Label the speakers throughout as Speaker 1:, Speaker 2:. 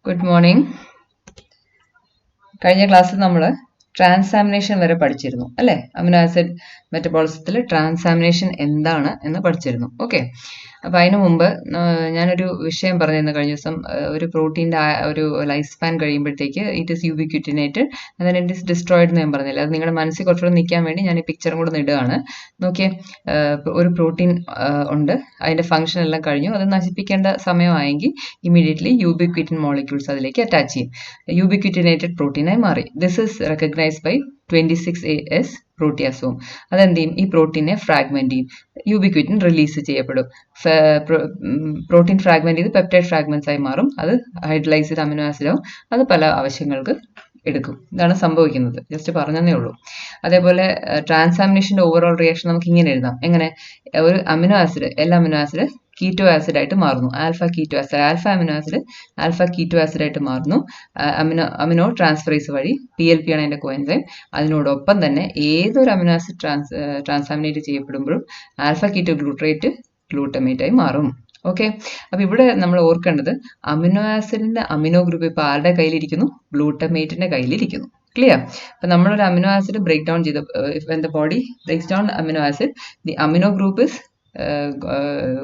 Speaker 1: Good morning. കഴിഞ്ഞ ക്ലാസ്സിൽ നമ്മൾ ട്രാൻസാമിനേഷൻ വരെ പഠിച്ചിരുന്നു അല്ലേ? അമിനോ ആസിഡ് മെറ്റബോളിസത്തിൽ ട്രാൻസാമിനേഷൻ എന്താണ് എന്ന് പഠിച്ചിരുന്നു. ഓക്കെ, അപ്പം അതിനു മുമ്പ് ഞാനൊരു വിഷയം പറഞ്ഞിരുന്നു കഴിഞ്ഞ ദിവസം. ഒരു പ്രോട്ടീൻ്റെ ഒരു ലൈഫ് സ്പാൻ കഴിയുമ്പോഴത്തേക്ക് it is ubiquitinated and then it is destroyed എന്ന് ഞാൻ പറഞ്ഞില്ല. അത് നിങ്ങളുടെ മനസ്സിൽ കുറച്ചുകൂടെ നിൽക്കാൻ വേണ്ടി ഞാൻ ഈ പിക്ചറും കൂടെ ഇടുകയാണ്. നോക്കിയേ, ഒരു പ്രോട്ടീൻ ഉണ്ട്, അതിൻ്റെ ഫംഗ്ഷൻ എല്ലാം കഴിഞ്ഞു, അത് നശിപ്പിക്കേണ്ട സമയമായെങ്കിൽ ഇമീഡിയറ്റ്ലി യൂബിക്വിറ്റിൻ മോളിക്യൂൾസ് അതിലേക്ക് അറ്റാച്ച് ചെയ്യും, യൂബിക്വിറ്റിനേറ്റഡ് പ്രോട്ടീനായി മാറി. This is recognised by 26AS proteasome. അതെന്ത് ചെയ്യും? ഈ പ്രോട്ടീനെ ഫ്രാഗ്മെന്റ് ചെയ്യും, യൂബിക്വിറ്റിൻ റിലീസ് ചെയ്യപ്പെടും. പ്രോട്ടീൻ ഫ്രാഗ്മെന്റ് ചെയ്ത് പെപ്റ്റൈഡ് ഫ്രാഗ്മെന്റ്സ് ആയി മാറും. അത് ഹൈഡ്രലൈസ് ചെയ്ത് അമിനോ ആസിഡാവും. അത് പല ആവശ്യങ്ങൾക്ക് എടുക്കും. ഇതാണ് സംഭവിക്കുന്നത്. ജസ്റ്റ് പറഞ്ഞതേ ഉള്ളൂ. അതേപോലെ ട്രാൻസാമിനേഷൻ്റെ ഓവറോൾ റിയാക്ഷൻ നമുക്ക് ഇങ്ങനെ എഴുതാം. എങ്ങനെ? ഒരു അമിനോ ആസിഡ്, എല്ലാ അമിനോ ആസിഡ് കീറ്റോ ആസിഡ് ആയിട്ട് മാറുന്നു. Alpha keto acid, alpha amino acid alpha keto acid ആയിട്ട് മാറുന്നു. അമിനോ ട്രാൻസ്ഫറേസ് വഴി. PLP ആണ് അതിൻ്റെ കോഎൻസൈം. അതിനോടൊപ്പം തന്നെ ഏതൊരു അമിനോ ആസിഡ് ട്രാൻസാമിനേറ്റ് ചെയ്യപ്പെടുമ്പോഴും ആൽഫ കീറ്റോ ഗ്ലൂട്ടറേറ്റ് ഗ്ലൂട്ടമേറ്റ് ആയി മാറും. ഓക്കെ, അപ്പോൾ ഇവിടെ നമ്മൾ ഓർക്കേണ്ടത് അമിനോ ആസിഡിന്റെ അമിനോ ഗ്രൂപ്പ് ഇപ്പോൾ ആരുടെ കയ്യിലിരിക്കുന്നു? ഗ്ലൂട്ടമേറ്റിന്റെ കയ്യിലിരിക്കുന്നു. ക്ലിയർ? അപ്പം നമ്മളൊരു അമിനോ ആസിഡ് ബ്രേക്ക് ഡൗൺ ചെയ്ത്, when the body breaks down amino acid, the amino group is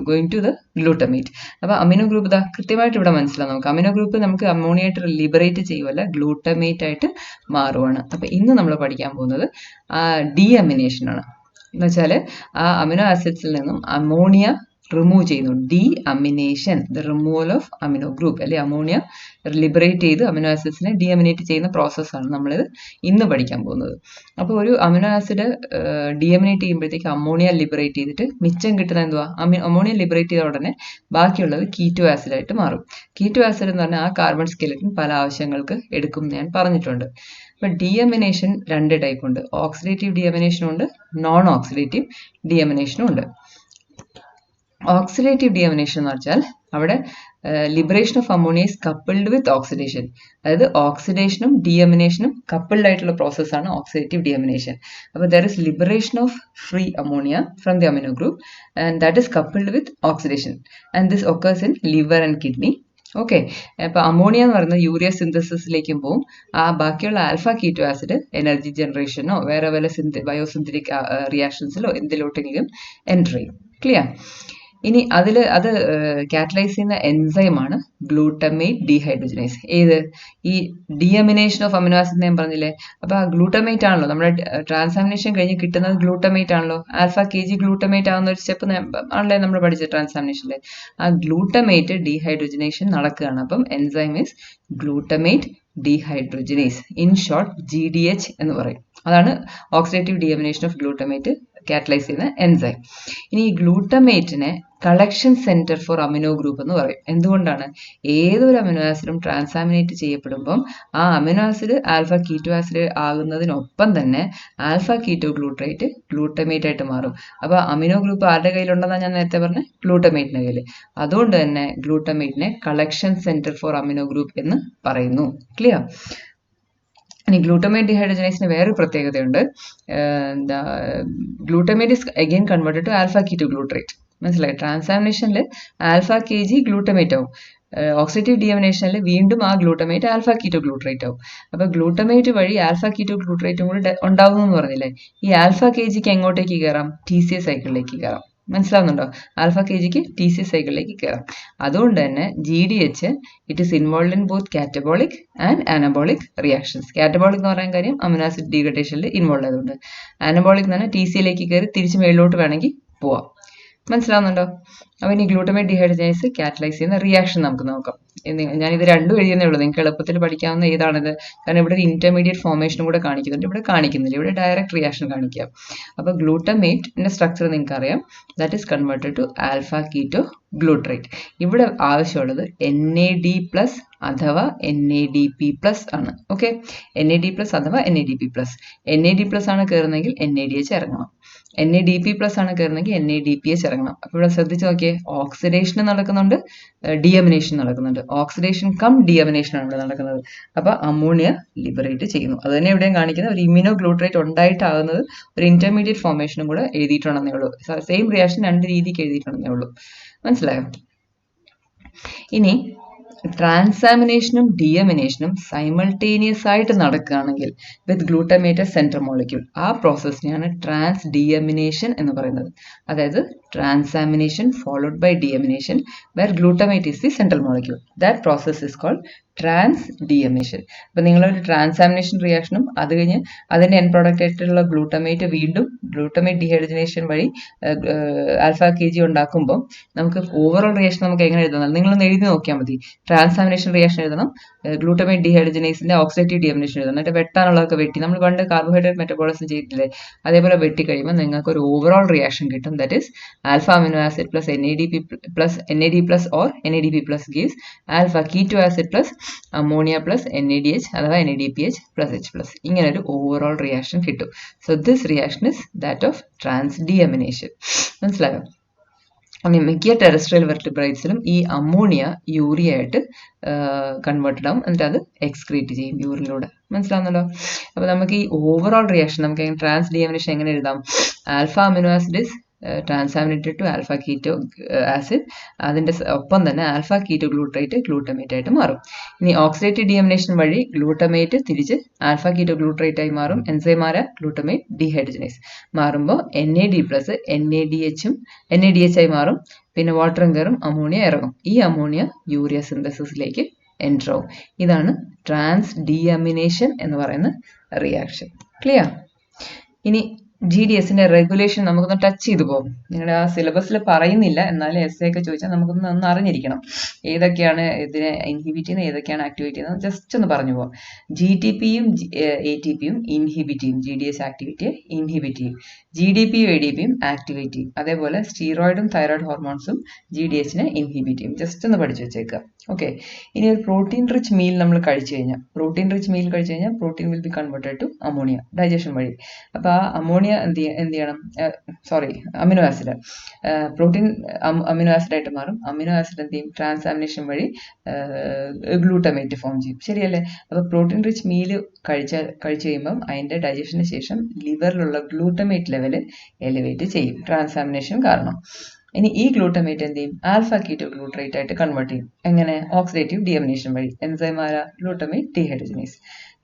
Speaker 1: going to the glutamate. അപ്പോൾ അമിനോ ഗ്രൂപ്പ് ഇതാ കൃത്യമായിട്ട് ഇവിടെ മനസ്സിലാവും നമുക്ക്. അമിനോ ഗ്രൂപ്പ് നമുക്ക് അമോണിയായിട്ട് ലിബറേറ്റ് ചെയ്യുമല്ല, ഗ്ലൂട്ടമേറ്റ് ആയിട്ട് മാറുവാണ്. അപ്പോൾ ഇന്ന് നമ്മൾ പഠിക്കാൻ പോകുന്നത് ഡീഅമിനേഷൻ ആണ്. എന്ന് വെച്ചാൽ ആ അമിനോ ആസിഡ്സിൽ നിന്നും അമോണിയ റിമൂവ് ചെയ്യുന്നു. Deamination, the removal of amino group, അല്ലെ അമോണിയ ലിബറേറ്റ് ചെയ്ത് അമിനോ ആസിഡ്സിനെ ഡീഅമിനേറ്റ് ചെയ്യുന്ന പ്രോസസ്സാണ് നമ്മളിത് ഇന്ന് പഠിക്കാൻ പോകുന്നത്. അപ്പോൾ ഒരു അമിനോ ആസിഡ് ഡീഅമിനേറ്റ് ചെയ്യുമ്പോഴത്തേക്ക് അമോണിയ ലിബറേറ്റ് ചെയ്തിട്ട് മിച്ചം കിട്ടുന്ന എന്തുവാ? അമോണിയ ലിബറേറ്റ് ചെയ്ത ഉടനെ ബാക്കിയുള്ളത് കീറ്റോ ആസിഡായിട്ട് മാറും. കീറ്റോ ആസിഡ് എന്ന് പറഞ്ഞാൽ ആ കാർബൺ സ്കെലറ്റൻ പല ആവശ്യങ്ങൾക്ക് എടുക്കും എന്ന് ഞാൻ പറഞ്ഞിട്ടുണ്ട്. അപ്പം ഡീഅമിനേഷൻ രണ്ട് ടൈപ്പ് ഉണ്ട്. ഓക്സിഡേറ്റീവ് ഡീഅമിനേഷനും ഉണ്ട്, നോൺ ഓക്സിഡേറ്റീവ് ഡീഅമിനേഷനും ഉണ്ട്. ഓക്സിഡേറ്റീവ് ഡീഅമിനേഷൻ എന്ന് വെച്ചാൽ അവിടെ liberation of ammonia is coupled with oxidation. അതായത് ഓക്സിഡേഷനും ഡീഅമിനേഷനും കപ്പിൾഡ് ആയിട്ടുള്ള പ്രോസസ്സാണ് ഓക്സിഡേറ്റീവ് ഡീഅമിനേഷൻ. അപ്പോൾ there is liberation of free ammonia from the amino group and that is coupled with oxidation and this occurs in liver and kidney. Okay, അപ്പോൾ ammonia എന്ന് പറയുന്നത് urea സിന്തസിസിലേക്കും പോവും. ആ ബാക്കിയുള്ള ആൽഫ കീറ്റോ ആസിഡ് എനർജി ജനറേഷനോ വേറെ വല്ല biosynthetic റിയാക്ഷൻസിലോ എന്തിലോട്ടെങ്കിലും enter ചെയ്യും. Clear? ഇനി അത് കാറ്റലൈസ് ചെയ്യുന്ന എൻസൈമാണ് ഗ്ലൂട്ടമേറ്റ് ഡീഹൈഡ്രോജനേസ്. ഏത്? ഈ ഡീഅമിനേഷൻ ഓഫ് അമിനോ ആസിഡ് ഞാൻ പറഞ്ഞില്ലേ? അപ്പോൾ ആ ഗ്ലൂട്ടമേറ്റ് ആണല്ലോ നമ്മുടെ ട്രാൻസാമിനേഷൻ കഴിഞ്ഞ് കിട്ടുന്നത്. ഗ്ലൂട്ടമേറ്റ് ആണല്ലോ. ആൽഫ KG ഗ്ലൂട്ടമേറ്റ് ആവുന്ന ഒരു സ്റ്റെപ്പ് ആണല്ലേ നമ്മൾ പഠിച്ചത് ട്രാൻസാമിനേഷനിൽ. ആ ഗ്ലൂട്ടമേറ്റ് ഡീഹൈഡ്രോജനേഷൻ നടക്കുകയാണ്. അപ്പം enzyme is glutamate dehydrogenase, in short GDH എന്ന് പറയും. അതാണ് oxidative deamination of glutamate catalyse ചെയ്യുന്ന എൻസൈം. ഇനി ഈ ഗ്ലൂട്ടമേറ്റിനെ collection centre for amino group എന്ന് പറയും. എന്തുകൊണ്ടാണ്? ഏതൊരു അമിനോ ആസിഡും ട്രാൻസാമിനേറ്റ് ചെയ്യപ്പെടുമ്പം ആ amino acid alpha keto acid ആകുന്നതിനൊപ്പം തന്നെ ആൽഫ കീറ്റോ ഗ്ലൂട്ടറേറ്റ് ഗ്ലൂട്ടമേറ്റ് ആയിട്ട് മാറും. അപ്പോൾ അമിനോ ഗ്രൂപ്പ് ആരുടെ കയ്യിലുണ്ടെന്നാണ് ഞാൻ നേരത്തെ പറഞ്ഞത്? ഗ്ലൂട്ടമേറ്റിന്റെ കയ്യിൽ. അതുകൊണ്ട് തന്നെ ഗ്ലൂട്ടമേറ്റിനെ collection centre for amino group എന്ന് പറയുന്നു. ക്ലിയർ? ഇനി ഗ്ലൂട്ടമേറ്റ് ഡീഹൈഡ്രോജനേസിന് വേറൊരു പ്രത്യേകതയുണ്ട്. Glutamate is again converted to alpha keto glutarate. മനസ്സിലായി? ട്രാൻസാമിനേഷനിൽ ആൽഫ KG ഗ്ലൂട്ടമേറ്റ് ആവും. ഓക്സിഡേറ്റീവ് ഡീഅമിനേഷനിൽ വീണ്ടും ആ ഗ്ലൂട്ടമേറ്റ് ആൽഫ കീറ്റോ ഗ്ലൂട്ടറേറ്റ് ആവും. അപ്പോൾ ഗ്ലൂട്ടമേറ്റ് വഴി ആൽഫ കീറ്റോ ഗ്ലൂട്ടറേറ്റും കൂടി ഉണ്ടാവും എന്ന് പറഞ്ഞില്ലേ? ഈ ആൽഫ KGക്ക് എങ്ങോട്ടേക്ക് കയറാം? TCA സൈക്കിളിലേക്ക് കയറാം. മനസ്സിലാവുന്നുണ്ടോ? ആൽഫ KGക്ക് TCA സൈക്കിളിലേക്ക് കയറാം. അതുകൊണ്ട് തന്നെ GDH it is involve in both catabolic and anabolic reactions. Catabolic എന്ന് പറയാൻ കാര്യം അമിനോ ആസിഡ് ഡീഗ്രഡേഷനിൽ ഇൻവോൾവ് ആയതുകൊണ്ട്. അനബോളിക് എന്ന് പറഞ്ഞാൽ TCAയിലേക്ക് കയറി തിരിച്ച് മേളിലോട്ട് വേണമെങ്കിൽ പോവാം. മനസ്സിലാവുന്നുണ്ടോ? അപ്പോൾ ഇനി ഗ്ലൂട്ടമേറ്റ് ഡീഹൈഡ്രോജനേസ് കാറ്റലൈസ് ചെയ്യുന്ന റിയാക്ഷൻ നമുക്ക് നോക്കാം. ഞാനിത് രണ്ടും എഴുതുന്നേ ഉള്ളൂ. നിങ്ങൾക്ക് എളുപ്പത്തിൽ പഠിക്കാവുന്ന ഏതാണിത്? കാരണം ഇവിടെ ഒരു ഇന്റർമീഡിയറ്റ് ഫോർമേഷനും കൂടെ കാണിക്കുന്നുണ്ട്. ഇവിടെ കാണിക്കുന്നില്ല, ഇവിടെ ഡയറക്റ്റ് റിയാക്ഷൻ കാണിക്കാം. അപ്പോൾ ഗ്ലൂട്ടമേറ്റിന്റെ സ്ട്രക്ചർ നിങ്ങൾക്ക് അറിയാം. That is converted to alpha keto glutarate. ഇവിടെ ആവശ്യമുള്ളത് NAD+ അഥവാ NADP+ ആണ്. ഓക്കെ, NAD+ അഥവാ NADP+. NAD+ ആണ് കയറുന്നതെങ്കിൽ NADH ഇറങ്ങണം. NADP+ ആണ് കയറുന്നെങ്കിൽ NADPH ഇറങ്ങണം. അപ്പോൾ ഇവിടെ ശ്രദ്ധിച്ച് നോക്കിയേ, ഓക്സിഡേഷൻ നടക്കുന്നുണ്ട്, ഡീഅമിനേഷൻ നടക്കുന്നുണ്ട്. ഓക്സിഡേഷൻ കം ഡീഅമിനേഷൻ ആണ് ഇവിടെ നടക്കുന്നത്. അപ്പോൾ അമോണിയ ലിബറേറ്റ് ചെയ്യുന്നു. അത് തന്നെ ഇവിടെയും കാണിക്കുന്നത്. ഒരു ഇമ്യൂണോ ഗ്ലൂട്ടറേറ്റ് ഉണ്ടായിട്ടാകുന്നത് ഒരു ഇന്റർമീഡിയറ്റ് ഫോർമേഷനും കൂടെ എഴുതിയിട്ടുണ്ടെന്നേ ഉള്ളൂ. സെയിം റിയാക്ഷൻ രണ്ട് രീതിക്ക് എഴുതിയിട്ടുണ്ടെന്നേ ഉള്ളൂ. മനസ്സിലായോ? ഇനി ട്രാൻസാമിനേഷനും ഡിയമിനേഷനും സൈമൾട്ടേനിയസ് ആയിട്ട് നടക്കുകയാണെങ്കിൽ വിത്ത് ഗ്ലൂട്ടമേറ്റ് സെൻട്രൽ മോളിക്യൂൾ, ആ പ്രോസസ്സിനെയാണ് ട്രാൻസ് ഡിയമിനേഷൻ എന്ന് പറയുന്നത്. അതായത് transamination followed by deamination where glutamate is the central molecule, that process is called trans deamination. അപ്പം നിങ്ങളൊരു ട്രാൻസാമിനേഷൻ റിയാക്ഷനും അത് കഴിഞ്ഞ് അതിൻ്റെ എൻ പ്രോഡക്റ്റ് ആയിട്ടുള്ള ഗ്ലൂട്ടമേറ്റ് വീണ്ടും ഗ്ലൂട്ടമേറ്റ് ഡീഹൈഡ്രജനേഷൻ വഴി ആൽഫ കെ ജി ഉണ്ടാക്കുമ്പോൾ നമുക്ക് ഓവറോൾ റിയാക്ഷൻ നമുക്ക് എങ്ങനെ എഴുതുന്നത് നിങ്ങളൊന്ന് എഴുതി നോക്കിയാൽ മതി. ട്രാൻസാമിനേഷൻ റിയാക്ഷൻ എഴുതണം, ഗ്ലൂട്ടമേറ്റ് ഡീഹൈഡ്രജനേസിന്റെ ഓക്സിഡേറ്റീവ് ഡിയമിനേഷൻ എഴുതണം, എന്നിട്ട് വെട്ടാനുള്ളതൊക്കെ വെട്ടി നമ്മൾ പണ്ട് കാർബോഹൈഡ്രേറ്റ് മെറ്റബോളിസം ചെയ്തിട്ടില്ലേ, അതേപോലെ വെട്ടി കഴിയുമ്പോൾ നിങ്ങൾക്ക് ഒരു ഓവറോൾ റിയാക്ഷൻ കിട്ടും. That is alpha amino acid plus NAD plus or NADP plus gives alpha keto acid plus ammonia plus NADH അഥവാ NADPH പ്ലസ് H പ്ലസ്. ഇങ്ങനെ ഒരു ഓവറോൾ റിയാക്ഷൻ കിട്ടും. So this reaction is that of trans deamination. മനസ്സിലായോ? മിക്ക terrestrial വെർട്ടിബ്രേറ്റ്സിലും ഈ ammonia urea ആയിട്ട് converted ആവും, എന്നിട്ട് അത് എക്സ്ക്രീറ്റ് ചെയ്യും യൂറിനിലൂടെ. മനസ്സിലാവുന്നല്ലോ? അപ്പോൾ നമുക്ക് ഈ ഓവറോൾ റിയാക്ഷൻ നമുക്ക് ട്രാൻസ് ഡിയമിനേഷൻ എങ്ങനെ എഴുതാം? Alpha amino acid is transaminated to alpha keto acid, അതിൻ്റെ ഒപ്പം തന്നെ ആൽഫ കീറ്റോ ഗ്ലൂട്ടറേറ്റ് ഗ്ലൂട്ടമേറ്റ് ആയിട്ട് മാറും. ഇനി ഓക്സിഡേറ്റീവ് ഡിയമിനേഷൻ വഴി ഗ്ലൂട്ടമേറ്റ് തിരിച്ച് ആൽഫ കീറ്റോ ഗ്ലൂട്ടറേറ്റ് ആയി മാറും. എൻസൈമാര ഗ്ലൂട്ടമേറ്റ് ഡീഹൈഡ്രജനേസ് മാറുമ്പോൾ NAD പ്ലസ് NADH ആയി മാറും. പിന്നെ വാട്ടറും കയറും, അമോണിയ ഇറങ്ങും. ഈ അമോണിയ യൂറിയ സിന്തസിസിലേക്ക് എൻ്റർ ആവും. ഇതാണ് ട്രാൻസ് ഡിയമിനേഷൻ എന്ന് പറയുന്ന റിയാക്ഷൻ. ക്ലിയർ? ഇനി GDSന്റെ റെഗുലേഷൻ നമുക്കൊന്ന് ടച്ച് ചെയ്തു പോകും. നിങ്ങളുടെ ആ സിലബസിൽ പറയുന്നില്ല, എന്നാലും essay ഒക്കെ ചോദിച്ചാൽ നമുക്കൊന്ന് അറിഞ്ഞിരിക്കണം. ഏതൊക്കെയാണ് ഇതിനെ ഇൻഹിബിറ്റ് ചെയ്യുന്നത്, ഏതൊക്കെയാണ് ആക്ടിവേറ്റ് ചെയ്യുന്നത്, ജസ്റ്റ് ഒന്ന് പറഞ്ഞു പോകാം. GTPയും ATPയും ഇൻഹിബിറ്റ് ചെയ്യും, GDS ആക്ടിവിറ്റിയെ ഇൻഹിബിറ്റ് ചെയ്യും. GDPയും ADPയും ആക്ടിവേറ്റ് ചെയ്യും. അതേപോലെ സ്റ്റീറോയിഡും തൈറോയിഡ് ഹോർമോൺസും GDSനെ ഇൻഹിബിറ്റ് ചെയ്യും. ജസ്റ്റ് ഒന്ന് പഠിച്ചു വെച്ചേക്കുക. ഓക്കെ. ഇനി ഒരു പ്രോട്ടീൻ റിച്ച് മീൽ നമ്മൾ കഴിച്ചു കഴിഞ്ഞാൽ protein will be converted to ammonia digestion വഴി. അപ്പോൾ ആ അമോണിയ എന്ത് ചെയ്യണം? Amino acid protein amino acid ആയിട്ട് മാറും. അമിനോ ആസിഡ് എന്ത് ചെയ്യും? ട്രാൻസാമിനേഷൻ വഴി ഗ്ലൂട്ടമേറ്റ് ഫോം ചെയ്യും. ശരിയല്ലേ? അപ്പോൾ പ്രോട്ടീൻ റിച്ച് മീല് കഴിച്ചു കഴിയുമ്പം അതിൻ്റെ ഡൈജഷന് ശേഷം ലിവറിലുള്ള ഗ്ലൂട്ടമേറ്റ് ലെവല് എലിവേറ്റ് ചെയ്യും, ട്രാൻസാമിനേഷൻ കാരണം. ഇനി ഈ ഗ്ലൂട്ടമേറ്റ് എന്ത് ചെയ്യും? ആൽഫ കീറ്റോ ഗ്ലൂട്ടറേറ്റ് ആയിട്ട് കൺവേർട്ട് ചെയ്യും. എങ്ങനെ? ഓക്സിഡേറ്റീവ് ഡിയമിനേഷൻ വഴി. എൻസൈമാര ഗ്ലൂട്ടമേറ്റ് ഡീഹൈഡ്രജനേസ്.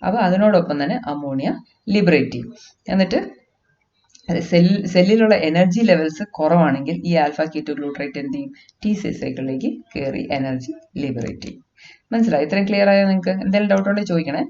Speaker 1: അപ്പോൾ അതിനോടൊപ്പം തന്നെ അമോണിയ ലിബറേറ്റ് ചെയ്യും. എന്നിട്ട് സെല്ലിലുള്ള എനർജി ലെവൽസ് കുറവാണെങ്കിൽ ഈ ആൽഫ കീറ്റോ ഗ്ലൂട്ടറേറ്റ് എന്ത് ചെയ്യും? TC സൈക്കിളിലേക്ക് കയറി എനർജി ലിബറേറ്റ് ചെയ്യും. മനസ്സിലായി? ഇത്രയും ക്ലിയർ ആയോ നിങ്ങൾക്ക്? എന്തെങ്കിലും ഡൗട്ട് ഉണ്ടെങ്കിൽ ചോദിക്കണേ.